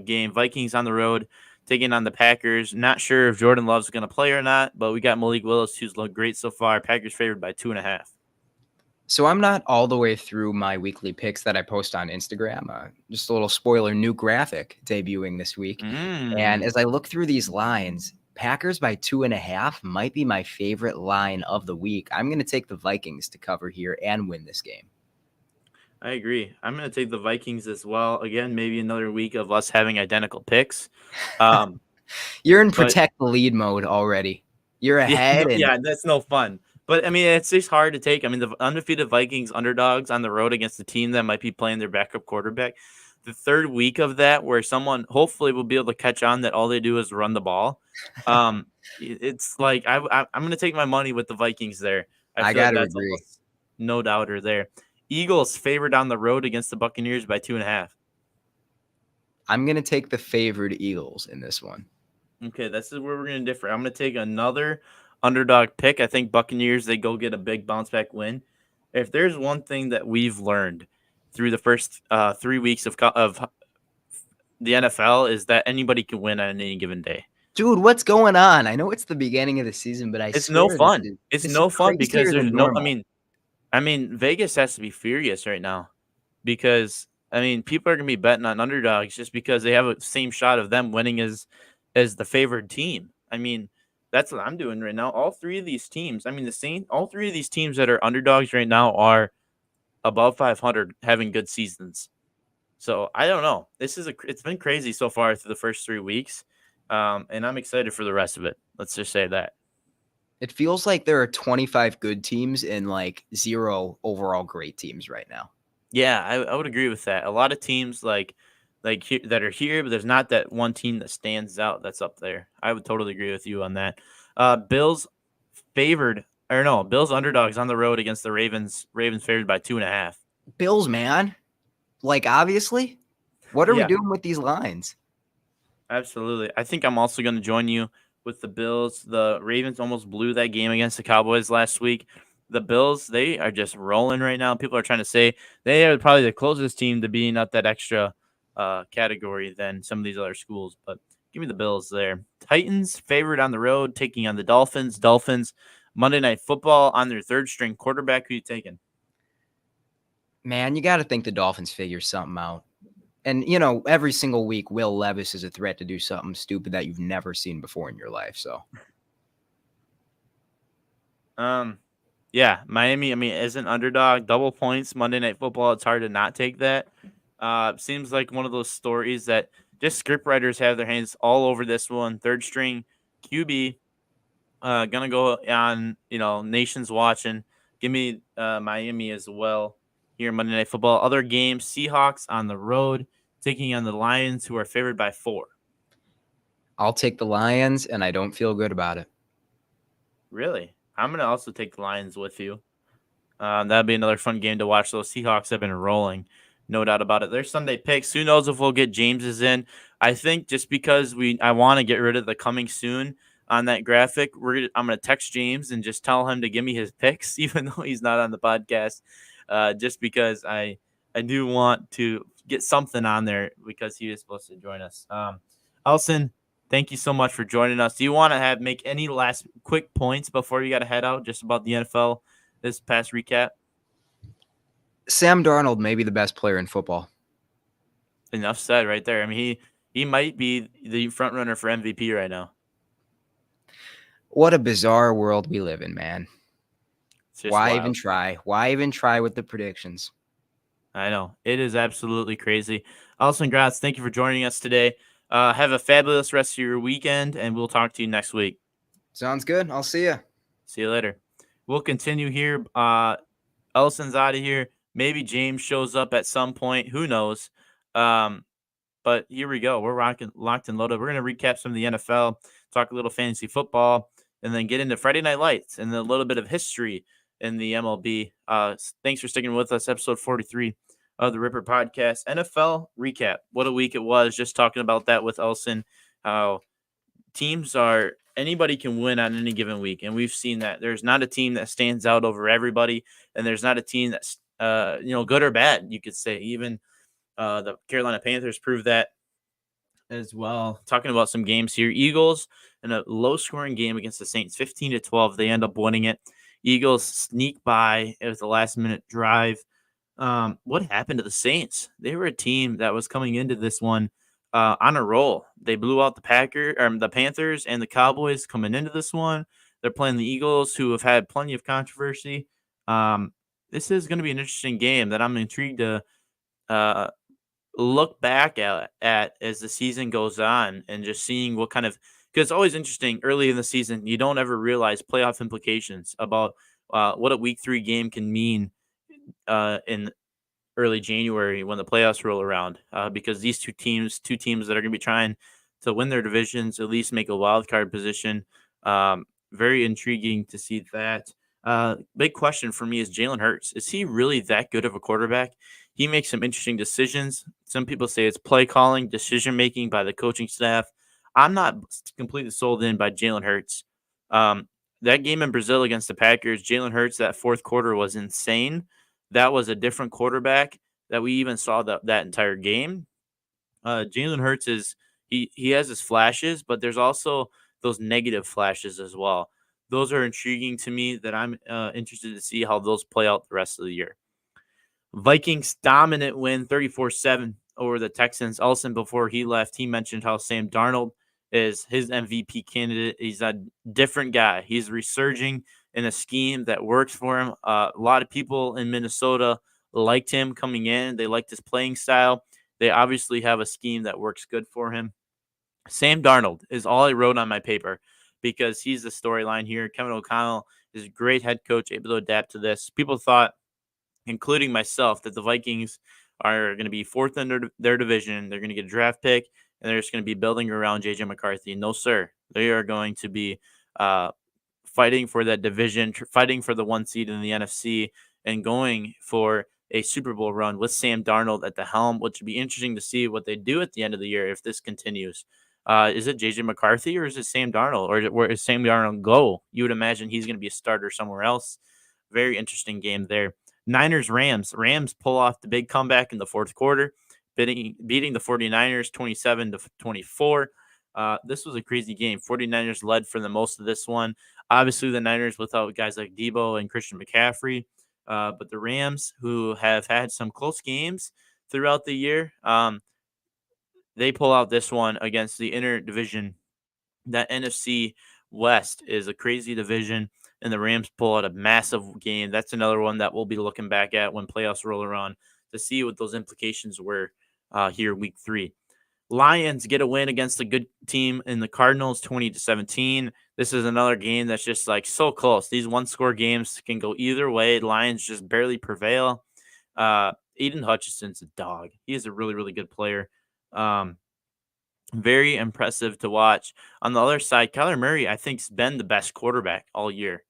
game. Vikings on the road, taking on the Packers. Not sure if Jordan Love's going to play or not, but we got Malik Willis, who's looked great so far. Packers favored by 2.5. So I'm not all the way through my weekly picks that I post on Instagram. Just a little spoiler, new graphic debuting this week. And as I look through these lines, Packers by 2.5 might be my favorite line of the week. I'm going to take the Vikings to cover here and win this game. I agree. I'm going to take the Vikings as well. Again, maybe another week of us having identical picks. You're in protect the lead mode already. You're ahead. Yeah, that's no fun. But, I mean, it's just hard to take. I mean, the undefeated Vikings underdogs on the road against a team that might be playing their backup quarterback. The third week of that where someone hopefully will be able to catch on that all they do is run the ball. It's like I'm going to take my money with the Vikings there. I got to agree. No doubter there. Eagles favored on the road against the Buccaneers by 2.5. I'm going to take the favored Eagles in this one. Okay, this is where we're going to differ. I'm going to take another underdog pick. I think Buccaneers, they go get a big bounce back win. If there's one thing that we've learned through the first 3 weeks of the NFL is that anybody can win on any given day. Dude, what's going on? I know it's the beginning of the season, but it's no fun. It's no fun because there's no. I mean, Vegas has to be furious right now because people are gonna be betting on underdogs just because they have a same shot of them winning as the favored team. I mean, that's what I'm doing right now. All 3 of these teams. I mean, all 3 of these teams that are underdogs right now are above 500, having good seasons. So I don't know. It's been crazy so far through the first 3 weeks, and I'm excited for the rest of it. Let's just say that. It feels like there are 25 good teams and like 0 overall great teams right now. Yeah, I would agree with that. A lot of teams that are here, but there's not that one team that stands out that's up there. I would totally agree with you on that. Bills underdogs on the road against the Ravens. Ravens favored by 2.5. Bills, man. Like, obviously. What are we doing with these lines? Absolutely. I think I'm also going to join you with the Bills. The Ravens almost blew that game against the Cowboys last week. The Bills, they are just rolling right now. People are trying to say they are probably the closest team to being up that extra category than some of these other schools. But give me the Bills there. Titans favored on the road, taking on the Dolphins. Dolphins, Monday Night Football on their third-string quarterback. Who you taking? Man, you got to think the Dolphins figure something out. And, every single week, Will Levis is a threat to do something stupid that you've never seen before in your life. So, yeah, Miami, is an underdog. Double points, Monday Night Football. It's hard to not take that. Seems like one of those stories that just scriptwriters have their hands all over this one. Third string QB, gonna go on, nations watching. Give me Miami as well here Monday Night Football. Other games, Seahawks on the road, taking on the Lions, who are favored by 4. I'll take the Lions, and I don't feel good about it. Really? I'm gonna also take the Lions with you. That'd be another fun game to watch. Those Seahawks have been rolling, no doubt about it. Their Sunday picks. Who knows if we'll get James's in? I think just because I want to get rid of the coming soon on that graphic. I'm gonna text James and just tell him to give me his picks, even though he's not on the podcast. Just because I do want to get something on there because he is supposed to join us. Elson, thank you so much for joining us. Do you want to make any last quick points before you got to head out, just about the NFL? This past recap. Sam Darnold may be the best player in football. Enough said right there. I mean, he might be the front runner for MVP right now. What a bizarre world we live in, man. It's just Why wild. even try? Why even try with the predictions? I know. It is absolutely crazy. Alison Gratz, thank you for joining us today. Have a fabulous rest of your weekend, and we'll talk to you next week. Sounds good. I'll see you. See you later. We'll continue here. Ellison's out of here. Maybe James shows up at some point. Who knows? But here we go. We're locked and loaded. We're going to recap some of the NFL, talk a little fantasy football, and then get into Friday Night Lights and a little bit of history in the MLB. Thanks for sticking with us. Episode 43 of the Ripper Podcast. NFL recap. What a week it was. Just talking about that with Elson. How anybody can win on any given week. And we've seen that. There's not a team that stands out over everybody. And there's not a team that's, good or bad, you could say. Even the Carolina Panthers proved that as well. Talking about some games here. Eagles in a low-scoring game against the Saints, 15-12. They end up winning it. Eagles sneak by. It was the last-minute drive. What happened to the Saints? They were a team that was coming into this one on a roll. They blew out the Panthers and the Cowboys coming into this one. They're playing the Eagles, who have had plenty of controversy. This is going to be an interesting game that I'm intrigued to look back at as the season goes on and just seeing what kind of, because it's always interesting early in the season. You don't ever realize playoff implications about what a week 3 game can mean in early January when the playoffs roll around, because these two teams that are going to be trying to win their divisions, at least make a wild card position. Very intriguing to see that. Big question for me is Jalen Hurts. Is he really that good of a quarterback? He makes some interesting decisions. Some people say it's play calling, decision making by the coaching staff. I'm not completely sold in by Jalen Hurts. That game in Brazil against the Packers, Jalen Hurts, that fourth quarter was insane. That was a different quarterback that we even saw that entire game. Jalen Hurts he has his flashes, but there's also those negative flashes as well. Those are intriguing to me that I'm interested to see how those play out the rest of the year. Vikings dominant win 34-7 over the Texans. Olsen, before he left, he mentioned how Sam Darnold is his MVP candidate. He's a different guy. He's resurging in a scheme that works for him. A lot of people in Minnesota liked him coming in. They liked his playing style. They obviously have a scheme that works good for him. Sam Darnold is all I wrote on my paper because he's the storyline here. Kevin O'Connell is a great head coach, able to adapt to this. People thought, including myself, that the Vikings are going to be fourth in their division. They're going to get a draft pick, and they're just going to be building around J.J. McCarthy. No, sir. They are going to be fighting for that division, fighting for the 1 seed in the NFC, and going for a Super Bowl run with Sam Darnold at the helm, which would be interesting to see what they do at the end of the year if this continues. Is it J.J. McCarthy or is it Sam Darnold? Or where does Sam Darnold go? You would imagine he's going to be a starter somewhere else. Very interesting game there. Niners-Rams. Rams pull off the big comeback in the fourth quarter, beating the 49ers 27-24. This was a crazy game. 49ers led for the most of this one. Obviously, the Niners without guys like Debo and Christian McCaffrey. But the Rams, who have had some close games throughout the year, they pull out this one against the inner division. That NFC West is a crazy division, and the Rams pull out a massive game. That's another one that we'll be looking back at when playoffs roll around to see what those implications were here week 3. Lions get a win against a good team in the Cardinals, 20-17. This is another game that's just like so close. These one-score games can go either way. Lions just barely prevail. Aiden Hutchinson's a dog. He is a really, really good player. Very impressive to watch. On the other side, Kyler Murray, I think, has been the best quarterback all year.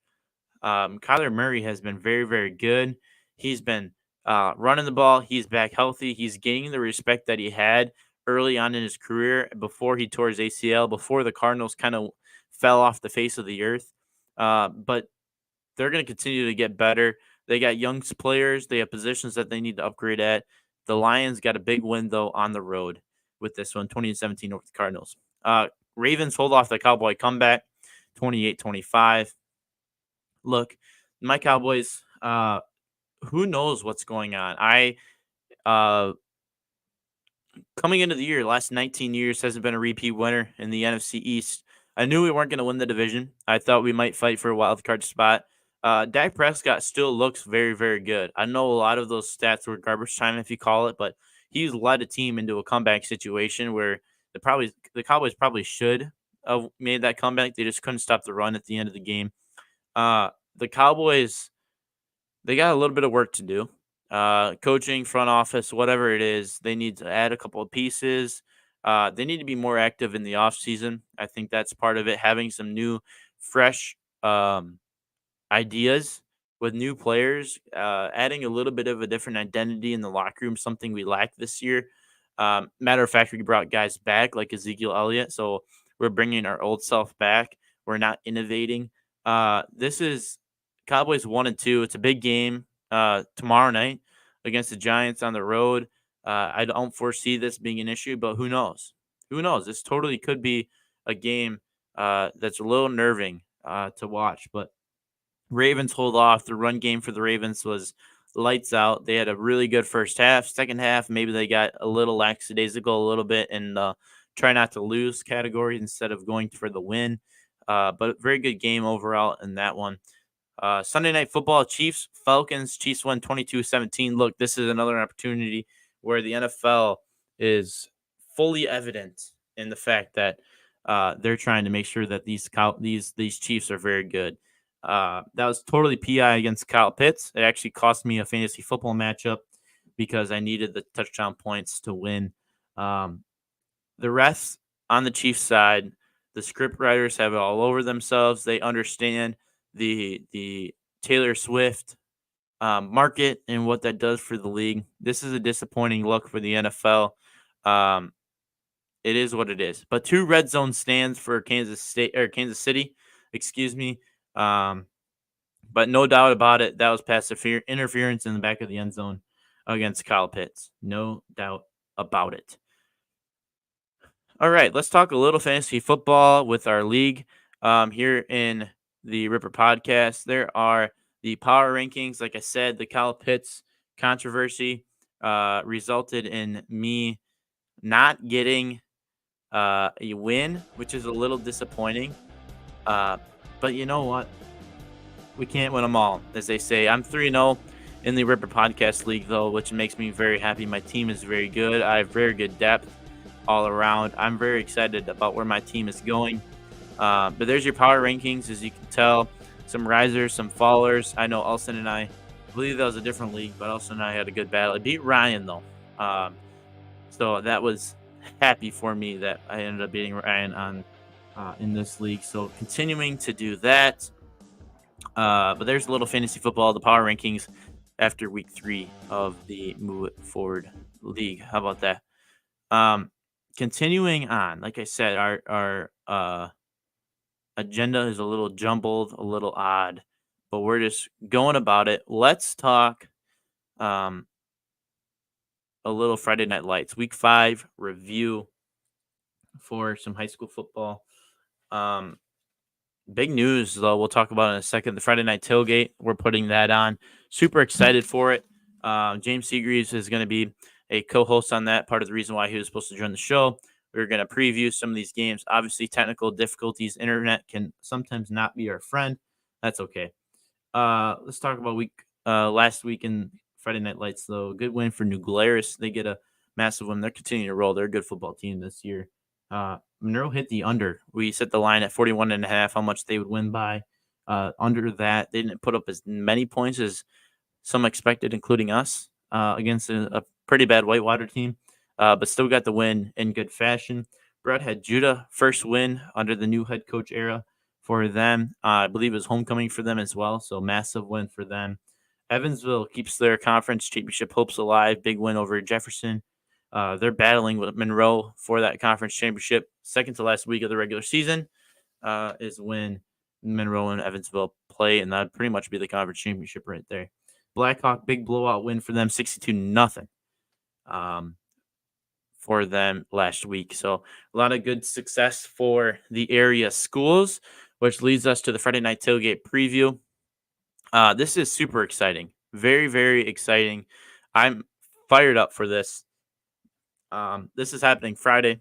Kyler Murray has been very, very good. He's been running the ball. He's back healthy. He's gaining the respect that he had early on in his career before he tore his ACL, before the Cardinals kind of fell off the face of the earth. But they're going to continue to get better. They got young players. They have positions that they need to upgrade at. The Lions got a big win, though, on the road with this one, 20-17 over the Cardinals. Ravens hold off the Cowboy comeback, 28-25. Look, my Cowboys, who knows what's going on? Uh, Coming into the year, last 19 years hasn't been a repeat winner in the NFC East. I knew we weren't going to win the division. I thought we might fight for a wild card spot. Dak Prescott still looks very, very good. I know a lot of those stats were garbage time, if you call it, but he's led a team into a comeback situation where the Cowboys probably should have made that comeback. They just couldn't stop the run at the end of the game. The Cowboys, they got a little bit of work to do. Coaching, front office, whatever it is, they need to add a couple of pieces. They need to be more active in the offseason. I think that's part of it. Having some new, fresh ideas with new players, adding a little bit of a different identity in the locker room, something we lacked this year. Matter of fact, we brought guys back like Ezekiel Elliott. So we're bringing our old self back. We're not innovating. This is Cowboys 1-2. It's a big game tomorrow night against the Giants on the road. I don't foresee this being an issue, but who knows? Who knows? This totally could be a game that's a little nerving to watch. But Ravens hold off. The run game for the Ravens was lights out. They had a really good first half. Second half, maybe they got a little lackadaisical a little bit and try not to lose category instead of going for the win. But very good game overall in that one. Sunday Night Football, Chiefs, Falcons. Chiefs won 22-17. Look, this is another opportunity where the NFL is fully evident in the fact that they're trying to make sure that these Chiefs are very good. That was totally PI against Kyle Pitts. It actually cost me a fantasy football matchup because I needed the touchdown points to win. The refs on the Chiefs side, the script writers have it all over themselves. They understand the Taylor Swift market and what that does for the league. This is a disappointing look for the NFL. It is what it is. But 2 red zone stands for Kansas City, excuse me. But no doubt about it, that was pass interference in the back of the end zone against Kyle Pitts. No doubt about it. All right, let's talk a little fantasy football with our league here in the Ripper podcast. There are the power rankings. Like I said, the Kyle Pitts controversy resulted in me not getting a win, which is a little disappointing. But you know what? We can't win them all, as they say. I'm 3-0 in the Ripper Podcast League, though, which makes me very happy. My team is very good. I have very good depth all around. I'm very excited about where my team is going. But there's your power rankings, as you can tell. Some risers, some fallers. I know Elson and I believe that was a different league, but Elson and I had a good battle. I beat Ryan, though. So that was happy for me that I ended up beating Ryan on in this league. So continuing to do that. But there's a little fantasy football, the power rankings after week 3 of the Move It Forward League. How about that? Continuing on, like I said, our agenda is a little jumbled, a little odd, but we're just going about it. Let's talk a little Friday Night Lights, week 5 review for some high school football. Big news, though, we'll talk about in a second. The Friday Night Tailgate, we're putting that on. Super excited for it. James Seagreaves is going to be a co-host on that, part of the reason why he was supposed to join the show. We're going to preview some of these games. Obviously, technical difficulties. Internet can sometimes not be our friend. That's okay. Let's talk about last week in Friday Night Lights, though. Good win for New Glarus. They get a massive win. They're continuing to roll. They're a good football team this year. Monroe hit the under. We set the line at 41.5, how much they would win by. Under that, they didn't put up as many points as some expected, including us, against a pretty bad Whitewater team, but still got the win in good fashion. Brett had Judah, first win under the new head coach era for them. I believe it was homecoming for them as well, so massive win for them. Evansville keeps their conference championship hopes alive. Big win over Jefferson. They're battling with Monroe for that conference championship. Second to last week of the regular season is when Monroe and Evansville play, and that'd pretty much be the conference championship right there. Blackhawk, big blowout win for them, 62-0 for them last week. So a lot of good success for the area schools, which leads us to the Friday Night Tailgate preview. This is super exciting. Very, very exciting. I'm fired up for this. This is happening Friday,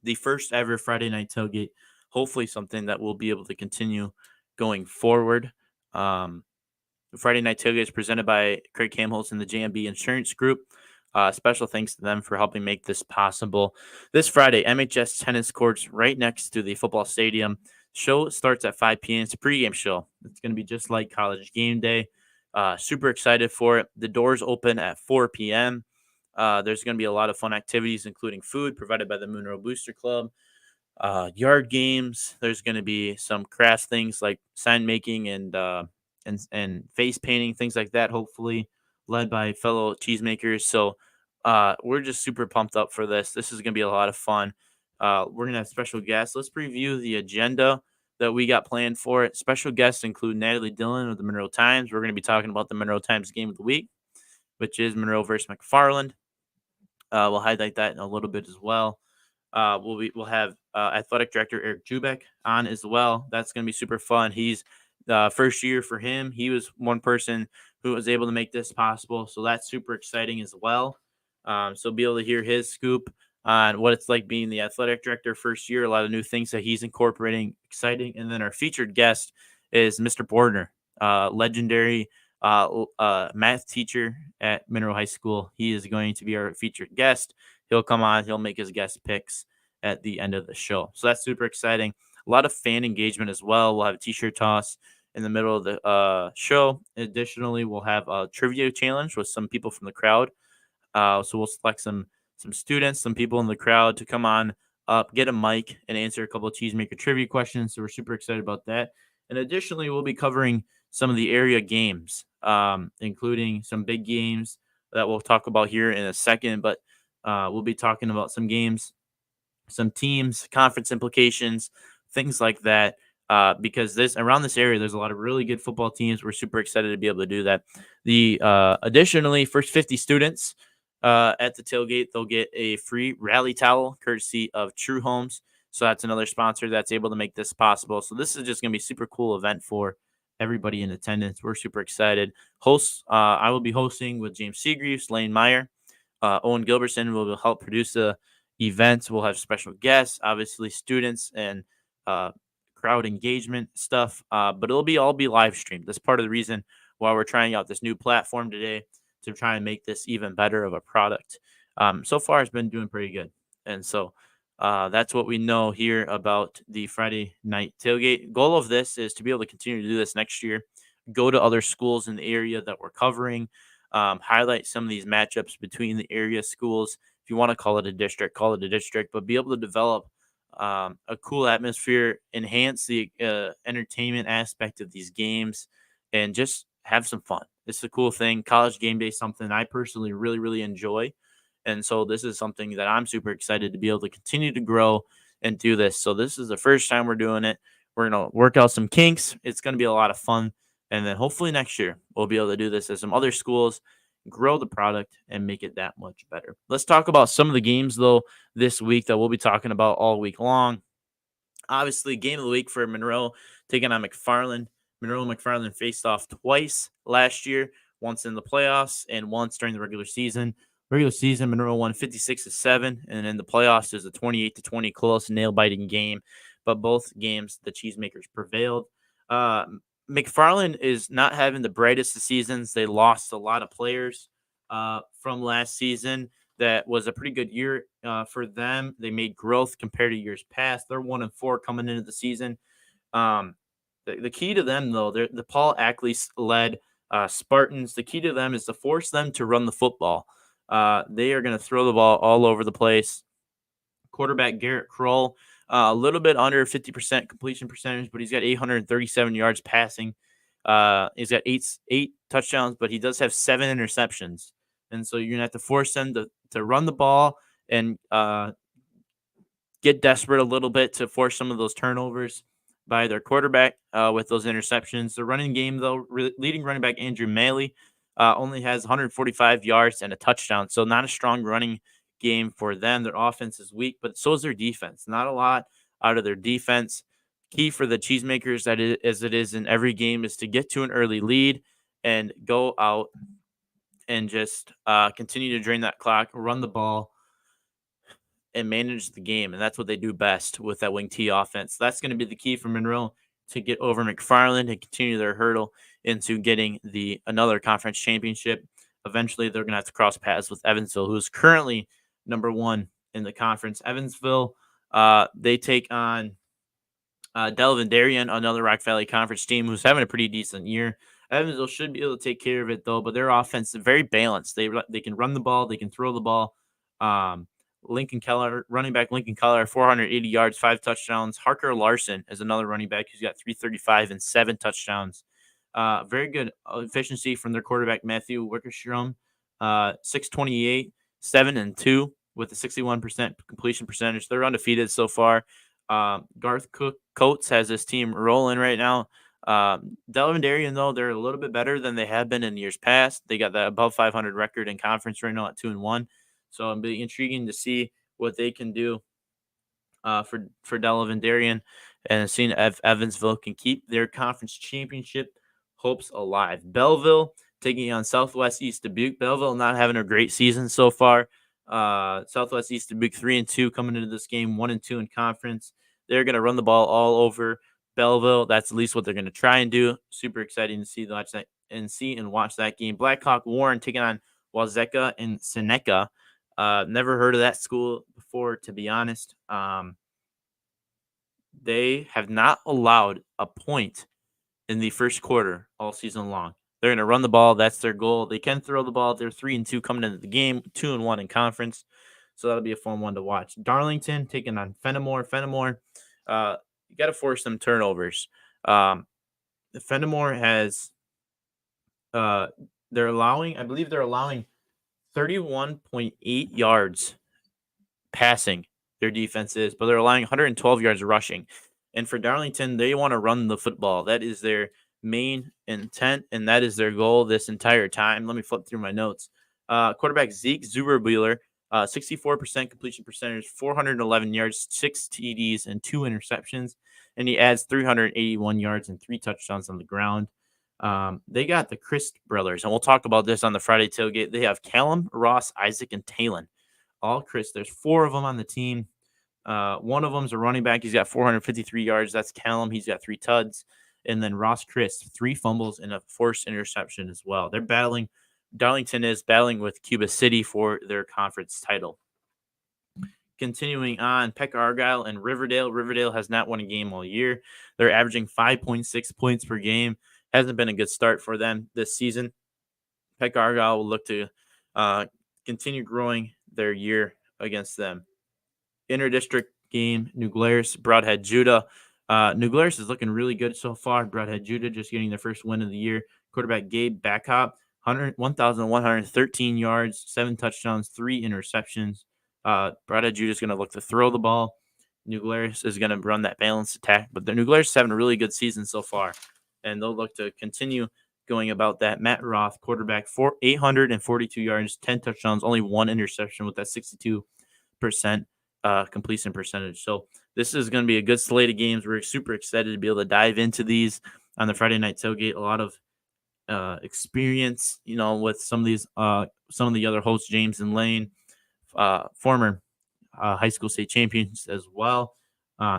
the first ever Friday Night Tailgate. Hopefully something that we'll be able to continue going forward. The Friday Night Tailgate is presented by Craig Camholtz and the JMB Insurance Group. Special thanks to them for helping make this possible. This Friday, MHS tennis courts right next to the football stadium. Show starts at 5 p.m. It's a pregame show. It's going to be just like college game day. Super excited for it. The doors open at 4 p.m. There's going to be a lot of fun activities, including food provided by the Monroe Booster Club, yard games. There's going to be some craft things like sign making and face painting, things like that, hopefully led by fellow cheesemakers. So we're just super pumped up for this. This is going to be a lot of fun. We're going to have special guests. Let's preview the agenda that we got planned for it. Special guests include Natalie Dillon of the Monroe Times. We're going to be talking about the Monroe Times game of the week, which is Monroe versus McFarland. We'll highlight that in a little bit as well. We'll have athletic director Eric Jubek on as well. That's going to be super fun. He's first year for him. He was one person who was able to make this possible, so that's super exciting as well. So be able to hear his scoop on what it's like being the athletic director first year, a lot of new things that he's incorporating, exciting. And then our featured guest is Mr. Bordner, legendary math teacher at Monroe High School. He is going to be our featured guest. He'll come on. He'll make his guest picks at the end of the show. So that's super exciting. A lot of fan engagement as well. We'll have a t-shirt toss in the middle of the show. Additionally, we'll have a trivia challenge with some people from the crowd. So we'll select some students, some people in the crowd to come on up, get a mic, and answer a couple of cheesemaker trivia questions. So we're super excited about that. And additionally, we'll be covering some of the area games, including some big games that we'll talk about here in a second. But we'll be talking about some games, some teams, conference implications, things like that. Because around this area, there's a lot of really good football teams. We're super excited to be able to do that. Additionally, first 50 students at the tailgate, they'll get a free rally towel courtesy of True Homes. So that's another sponsor that's able to make this possible. So this is just going to be a super cool event for everybody in attendance. We're super excited. I will be hosting with James Seagreaves, Lane Meyer, Owen Gilbertson will help produce the event. We'll have special guests, obviously students and crowd engagement stuff, but it'll all be live streamed. That's part of the reason why we're trying out this new platform today, to try and make this even better of a product. So far, it's been doing pretty good. And so that's what we know here about the Friday Night Tailgate. Goal of this is to be able to continue to do this next year, go to other schools in the area that we're covering, highlight some of these matchups between the area schools. If you want to call it a district, call it a district, but be able to develop a cool atmosphere, enhance the entertainment aspect of these games, and just have some fun. It's a cool thing. College game day is something I personally really, really enjoy. And so this is something that I'm super excited to be able to continue to grow and do this. So this is the first time we're doing it. We're going to work out some kinks. It's going to be a lot of fun. And then hopefully next year we'll be able to do this at some other schools, grow the product, and make it that much better. Let's talk about some of the games, though, this week that we'll be talking about all week long. Obviously, game of the week for Monroe taking on McFarland. Monroe and McFarland faced off twice last year, once in the playoffs and once during the regular season. Regular season, Monroe won 56-7, and in the playoffs, it was a 28-20 close, nail-biting game. But both games, the Cheesemakers prevailed. McFarland is not having the brightest of seasons. They lost a lot of players from last season. That was a pretty good year for them. They made growth compared to years past. They're 1-4 coming into the season. The key to them, though, the Paul Ackley-led Spartans, the key to them is to force them to run the football. They are going to throw the ball all over the place, Quarterback Garrett Kroll, a little bit under 50% completion percentage, but he's got 837 yards passing. He's got eight touchdowns, but he does have 7 interceptions. And so you're going to have to force them to run the ball and get desperate a little bit to force some of those turnovers by their quarterback with those interceptions. The running game, though, leading running back Andrew Maley only has 145 yards and a touchdown. So not a strong running game for them. Their offense is weak, but so is their defense. Not a lot out of their defense. Key for the Cheesemakers, as it is in every game, is to get to an early lead and go out and just continue to drain that clock, run the ball, and manage the game. And that's what they do best with that wing T offense. That's going to be the key for Monroe to get over McFarland and continue their hurdle into getting another conference championship. Eventually, they're going to have to cross paths with Evansville, who is currently number 1 in the conference. Evansville, they take on Delvin Darien, another Rock Valley Conference team who's having a pretty decent year. Evansville should be able to take care of it, though, but their offense is very balanced. They can run the ball, they can throw the ball. Lincoln Keller, running back Lincoln Keller, 480 yards, 5 touchdowns. Harker Larson is another running back who's got 335 and 7 touchdowns. Very good efficiency from their quarterback Matthew Wickerstrom, 628, 7-2 with a 61% completion percentage. They're undefeated so far. Garth Coates has this team rolling right now. Delvin Darien, though, they're a little bit better than they have been in years past. They got that above 500 record in conference right now at 2-1. So it'll be intriguing to see what they can do for Delvin Darien, and seeing if Evansville can keep their conference championship hopes alive. Belleville taking on Southwest East Dubuque. Belleville not having a great season so far. Southwest East Dubuque 3-2 coming into this game, 1-2 in conference. They're going to run the ball all over Belleville. That's at least what they're going to try and do. Super exciting to see watch that game. Blackhawk Warren taking on Wazeca and Seneca. Never heard of that school before, to be honest. They have not allowed a point in the first quarter all season long. They're going to run the ball. That's their goal. They can throw the ball. They're 3-2 coming into the game, 2-1 in conference. So that'll be a fun one to watch. Darlington taking on Fenimore. Fenimore, you got to force some turnovers. Fenimore has, I believe they're allowing 31.8 yards passing, their defense is, but they're allowing 112 yards rushing. And for Darlington, they want to run the football. That is their main intent, and that is their goal this entire time. Let me flip through my notes. Quarterback Zeke Zuberbuehler, 64% completion percentage, 411 yards, 6 TDs, and 2 interceptions. And he adds 381 yards and 3 touchdowns on the ground. They got the Christ brothers, and we'll talk about this on the Friday tailgate. They have Callum, Ross, Isaac, and Talon. All Chris. There's 4 of them on the team. One of them's a running back. He's got 453 yards. That's Callum. He's got 3 tuds. And then Ross Chris, 3 fumbles and a forced interception as well. They're battling. Darlington is battling with Cuba City for their conference title. Continuing on, Peck Argyle and Riverdale. Riverdale has not won a game all year. They're averaging 5.6 points per game. Hasn't been a good start for them this season. Peck Argyle will look to continue growing their year against them. Interdistrict game, New Glarus, Broadhead, Judah. New Glarus is looking really good so far. Broadhead, Judah just getting their first win of the year. Quarterback Gabe Backhop, 1,113 yards, 7 touchdowns, 3 interceptions. Broadhead, Judah is going to look to throw the ball. New Glarus is going to run that balanced attack, but the New Glarus is having a really good season so far, and they'll look to continue going about that. Matt Roth, quarterback, 842 yards, 10 touchdowns, only 1 interception with that 62% completion percentage. So this is going to be a good slate of games. We're super excited to be able to dive into these on the Friday Night Tailgate. A lot of experience, with some of the other hosts, James and Lane, former high school state champions as well.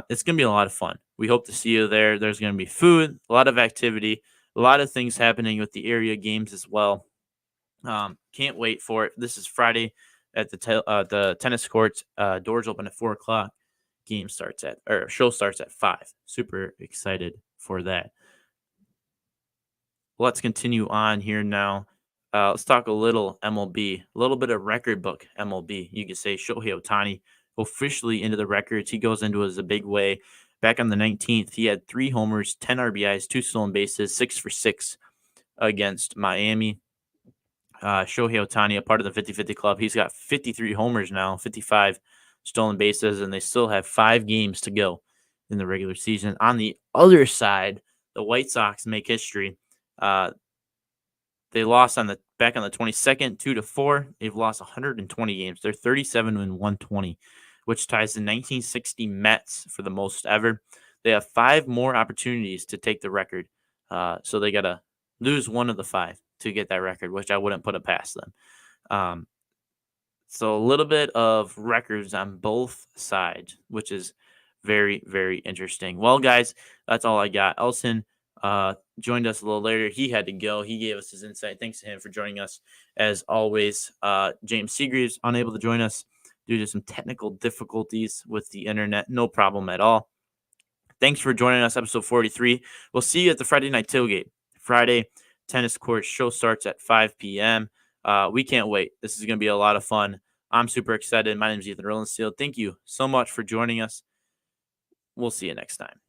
It's going to be a lot of fun. We hope to see you there. There's going to be food, a lot of activity, a lot of things happening with the area games as well. Can't wait for it. This is Friday at the tennis courts. Doors open at 4:00. Show starts at 5. Super excited for that. Let's continue on here now. Let's talk a little MLB, a little bit of record book MLB. You could say Shohei Ohtani officially into the records. He goes into it as a big way. Back on the 19th, he had 3 homers, 10 RBIs, 2 stolen bases, 6 for 6 against Miami. Shohei Ohtani, a part of the 50-50 club, he's got 53 homers now, 55 stolen bases, and they still have 5 games to go in the regular season. On the other side, the White Sox make history. They lost back on the 22nd, 2-4. They've lost 120 games. They're 37 and 120, which ties the 1960 Mets for the most ever. They have 5 more opportunities to take the record, so they got to lose one of the 5 to get that record, which I wouldn't put it past them. So a little bit of records on both sides, which is very, very interesting. Well, guys, that's all I got. Elson joined us a little later. He had to go. He gave us his insight. Thanks to him for joining us, as always. James Seagreaves unable to join us due to some technical difficulties with the internet. No problem at all. Thanks for joining us, episode 43. We'll see you at the Friday Night Tailgate. Friday, tennis court show starts at 5 p.m. We can't wait. This is going to be a lot of fun. I'm super excited. My name is Ethan Rollensteel. Thank you so much for joining us. We'll see you next time.